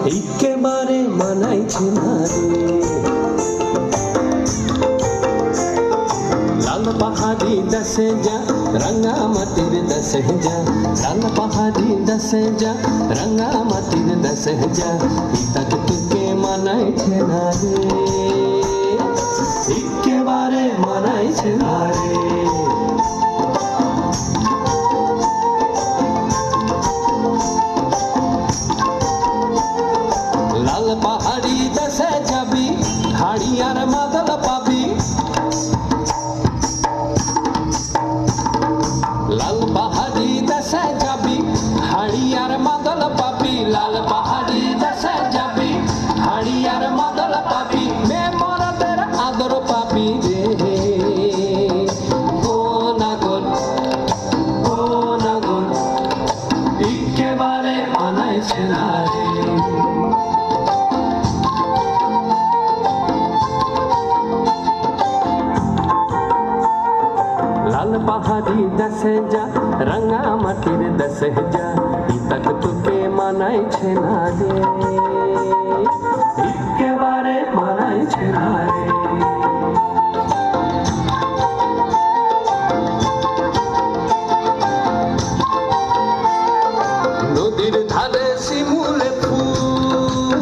একেবারে মানাইছে না রে। লাল পাহাড়ি দশে যা রঙা মাটির দশে যা, লাল পাহাড়ি দশে যা রঙা মাটির দশে যা, তক তোকে মানাইছে না রে, একেবারে মানাইছে না রে। লাল পাহাড়ি দেশে যাবি হাড়ি আর মাদল পাবি, লাল পাহাড়ি দেশে যাবি হাড়ি আর মাদল পাবি, লাল পাহাড়ি দেশে যাবি হাড়ি আর মাদল পাবি, মে মরদের আদর পাবি রে। ও নাগর ও নাগর একেবারে মানাইছে না রে। लाल पहाड़ी दसे जा रंगा माटिर दसे जा, तक তোকে মানাইছে না রে, একেবারে মানাইছে না রে। নদীর ধারে শিমুলে ফুল,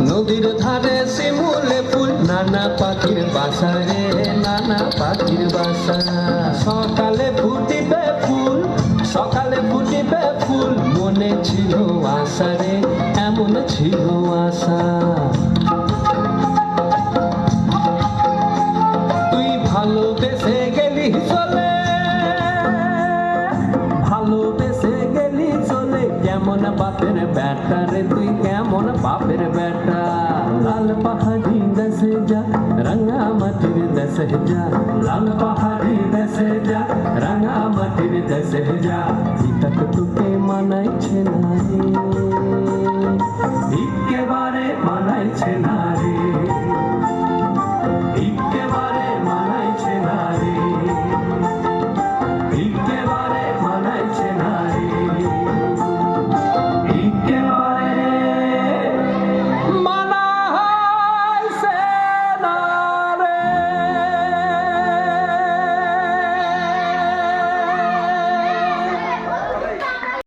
নদীর ধারে শিমুলে ফুল, নানা পাখির বাসা রে, নানা পাখির বাসা। সকালে ফুটিবে ফুল, সকালে ফুটিবে ফুল, মনে ছিল আশা রে, এমন ছিল আশা। তুই ভালোবেসে গেলি চলে, ভালোবেসে গেলি চলে, কেমন বাপের বেটা রে তুই, কেমন বাপের বেটা। লাল পাহাড়ি দশে যা রঙা মাটির দশে যা, লাল পাহাড়ি দশে যা রঙা মাটির দশে যা, তক তোকে মানাইছে না রে, একেবারে মানাইছে না।